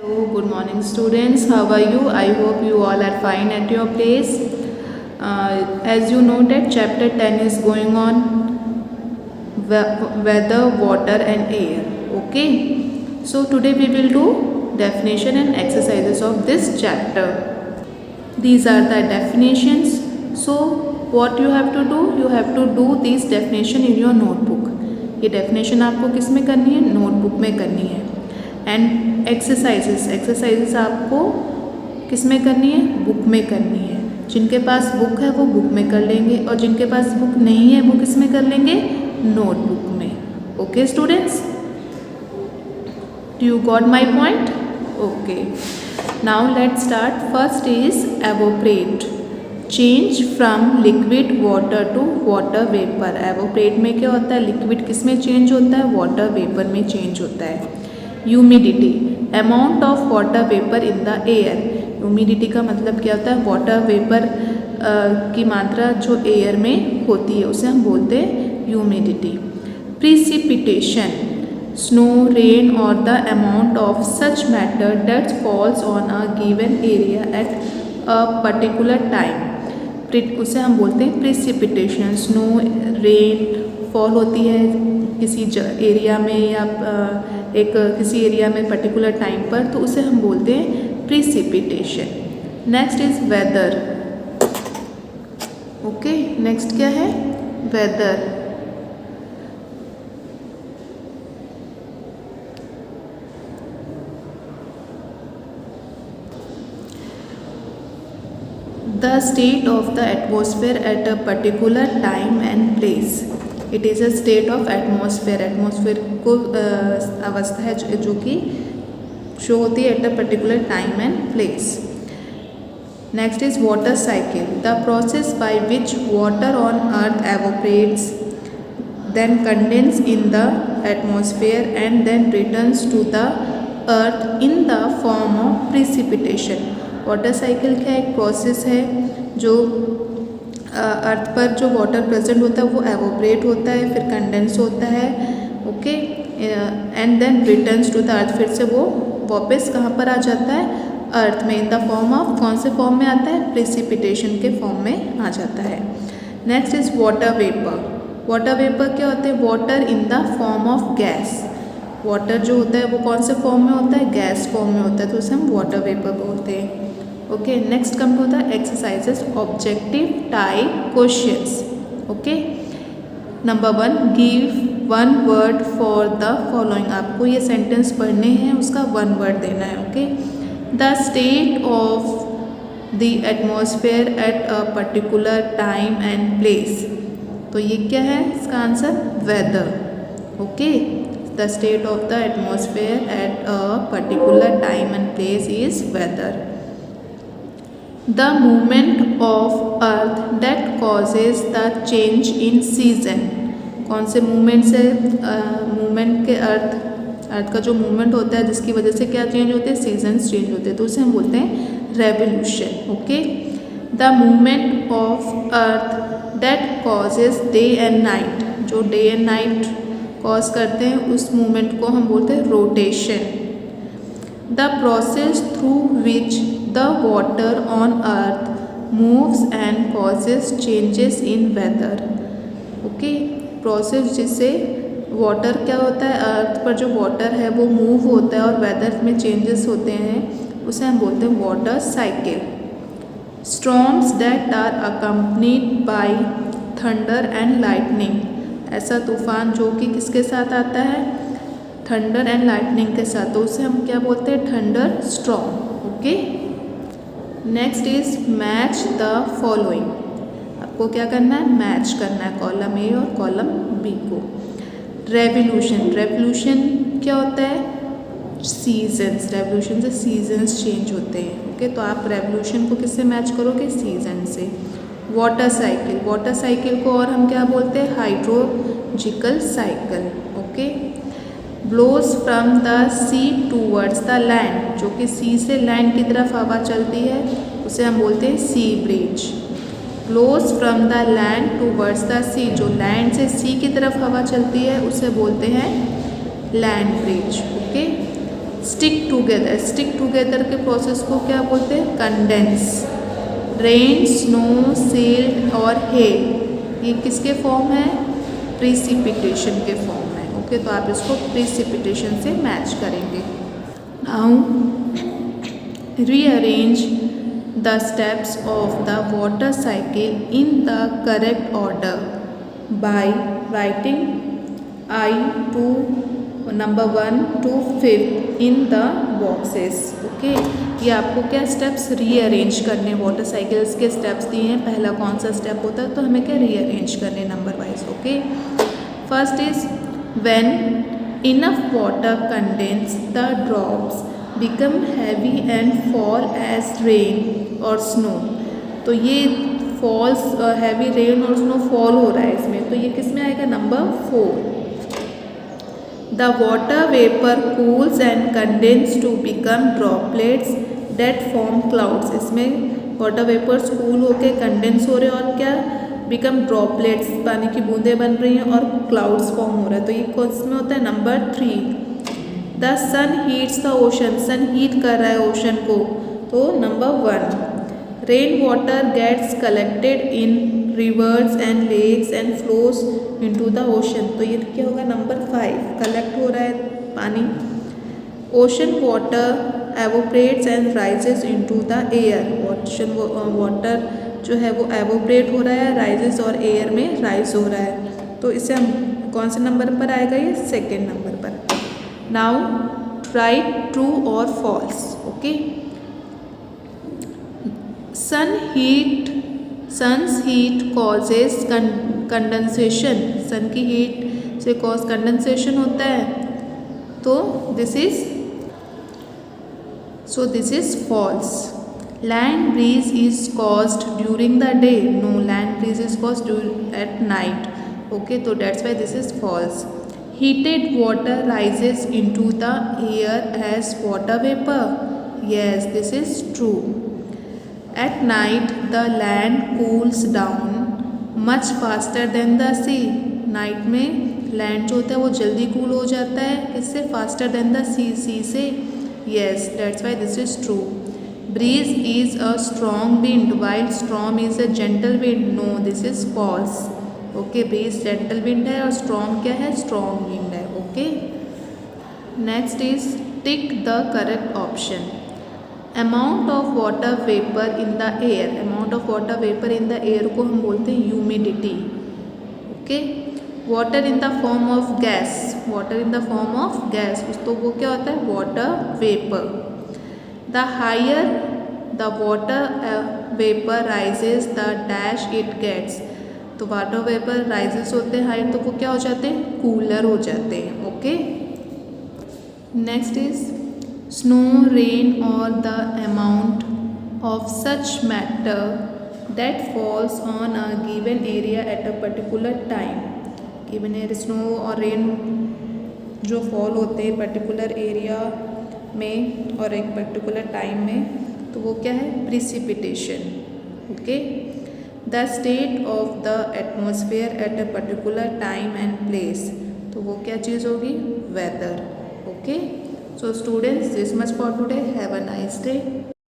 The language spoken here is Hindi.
Hello, good morning students. How are you? I hope you all are fine at your place. As you know that chapter 10 is going on weather, water and air. Okay. So today we will do definition and exercises of this chapter. These are the definitions. So what you have to do? You have to do this definition in your notebook. ये definition आपको किस में करनी है? नोटबुक में करनी है. एंड एक्सरसाइजेस आपको किस में करनी है? बुक में करनी है. जिनके पास बुक है वो बुक में कर लेंगे और जिनके पास बुक नहीं है वो किस में कर लेंगे? नोटबुक में. Okay students, do you got my point? Okay, now let's start. First is evaporate, change from liquid water to water vapour. Evaporate में क्या होता है? लिक्विड किस में चेंज होता है? वाटर वेपर में चेंज होता है. Humidity, amount of water vapour in the air. Humidity का मतलब क्या होता है? वाटर वेपर की मात्रा जो एयर में होती है उसे हम बोलते हैं ह्यूमिडिटी. प्रिसिपिटेशन, स्नो, रेन और the amount of such matter that falls on a given area at a particular time. उसे हम बोलते हैं प्रिसिपिटेशन. स्नो, रेन फॉल होती है किसी एरिया में या किसी एरिया में पर्टिकुलर टाइम पर, तो उसे हम बोलते हैं precipitation. Next is weather. Okay, next क्या है? Weather. The state of the atmosphere at a particular time and place. It is a state of atmosphere. Atmosphere को अवस्था है जो कि शो होती है at a particular time and place. Next is water cycle, the process by which water on earth evaporates, then condense in the atmosphere and then returns to the earth in the form of precipitation. Water cycle क्या एक प्रोसेस है जो अर्थ पर जो वाटर प्रेजेंट होता है वो एवोपरेट होता है, फिर कंडेंस होता है. Okay, and then returns to the earth. फिर से वो वापस कहाँ पर आ जाता है? अर्थ में. इन द फॉर्म ऑफ, कौन से फॉर्म में आता है? प्रिसिपिटेशन के फॉर्म में आ जाता है. Next is water vapour. Water vapour क्या होते हैं? Water in the form of gas. Water जो होता है वो कौन से फॉर्म में होता है? गैस फॉर्म में होता है, तो उसे हम वाटर वेपर बोलते हैं. ओके, नेक्स्ट कम होता है exercises, objective type questions. Okay, number 1, give one word for the following. आपको ये सेंटेंस पढ़ने हैं, उसका वन वर्ड देना है. Okay, the state of the atmosphere at a particular time and place. तो ये क्या है इसका answer? Weather. Okay, the state of the atmosphere at a particular time and place is weather. The movement of earth that causes the change in season. कौन से मूवमेंट से? मूवमेंट के अर्थ का जो मूवमेंट होता है जिसकी वजह से क्या चेंज होते हैं? सीजन्स चेंज होते हैं, तो उसे हम बोलते हैं revolution. Okay, the movement of earth that causes day and night. जो डे एंड नाइट कॉज करते हैं उस मूवमेंट को हम बोलते हैं rotation. The process through which the water on earth moves and causes changes in weather. Okay, process जिससे वाटर क्या होता है? अर्थ पर जो वाटर है वो मूव होता है और वेदर में चेंजेस होते हैं, उसे हम बोलते हैं water cycle. Storms that are accompanied by thunder and lightning. ऐसा तूफान जो कि किसके साथ आता है? थंडर एंड लाइटनिंग के साथ, तो उसे हम क्या बोलते हैं? Thunder storm. Okay, next is match the following. आपको क्या करना है? मैच करना है कॉलम ए और कॉलम बी को. रेवोल्यूशन. रेवोल्यूशन क्या होता है? सीजन्स. रेवोल्यूशन से सीजन्स चेंज होते हैं. ओके, तो आप रेवोल्यूशन को किससे मैच करोगे? सीजन से. Water cycle. वाटर साइकिल को और हम क्या बोलते हैं? Hydrological cycle. Okay, blows from the sea towards the land. जो कि सी से लैंड की तरफ हवा चलती है उसे हम बोलते हैं sea breeze. Blows from the land towards the sea. जो लैंड से सी की तरफ हवा चलती है उसे बोलते हैं land bridge. Okay, stick together के प्रोसेस को क्या बोलते हैं? कंडेंस। रेन, स्नो, सिल्ट और हेल ये किसके फॉर्म है? प्रिसिपिटेशन के फॉर्म है। ओके, तो आप इसको प्रिसिपिटेशन से मैच करेंगे। Now rearrange the steps of the water cycle in the correct order by writing I to number 1 to 5 in the boxes। Okay, ये आपको क्या स्टेप्स रीअरेंज करने, वाटर साइकिल्स के स्टेप्स दिए हैं। पहला कौन सा स्टेप होता है? तो हमें क्या रीअरेंज करने number wise. Okay, first is when enough water condense the drops become heavy and fall as rain और स्नो। तो ये फॉल्स, हैवी रेन और स्नो फॉल हो रहा है इसमें, तो ये किस में आएगा? Number 4। The water vapor cools and condense to become droplets that form clouds। इसमें वाटर वेपर्स कूल होके कंडेंस हो रहे हैं और क्या? बिकम ड्रॉपलेट्स, पानी की बूंदें बन रही हैं और क्लाउड्स फॉर्म हो रहा है। तो ये कौन में होता है? Number 3। The sun heats the ocean, sun heat कर रहा है ओशन को, तो number 1। Rain water gets collected in rivers and lakes and flows into the ocean. तो ये क्या होगा? नंबर 5। कलेक्ट हो रहा है पानी। Ocean water evaporates and rises into the air. Ocean water जो है वो एवोपरेट हो रहा है, राइजेस और एयर में राइज हो रहा है। तो इसे हम कौन से नंबर पर आएगा? ये 2nd नंबर पर। नाउ राइट ट्रू और false. Okay, sun's heat causes condensation. Sun की हीट से कॉज कंडेंसेशन होता है, तो this is false. Land breeze is caused during the day. No, land breeze is caused at night. Okay, तो that's why this is false. Heated water rises into the air as water vapour. Yes, this is true. At night the land cools down much faster than the sea। Night में लैंड जो होता है वो जल्दी कूल हो जाता है, किससे? फास्टर देन द सी से। Yes, that's why this is true. Breeze is a strong wind while storm is a gentle wind. No, this is false. Okay, breeze gentle wind है और स्टॉर्म क्या है? स्ट्रॉन्ग विंड है। Okay, next is tick the correct option. Amount of water vapour in the air. Amount of water vapour in the air को हम बोलते हैं humidity. Okay, water in the form of gas, water in the form of gas, तो वो क्या होता है? Water vapour. The higher the water vapour rises the dash it gets. तो वाटर वेपर राइजेस होते हैं हाइट, तो वो क्या हो जाते हैं? कूलर हो जाते हैं। Okay, next is snow, rain or the amount of such matter that falls on a given area at a particular time। given area snow और rain जो fall होते हैं पर्टिकुलर एरिया में और एक पर्टिकुलर टाइम में, तो वो क्या है? Precipitation. Okay, the state of the atmosphere at a particular time and place, तो वो क्या चीज़ होगी? Weather. Okay, so students, this much for today. Have a nice day.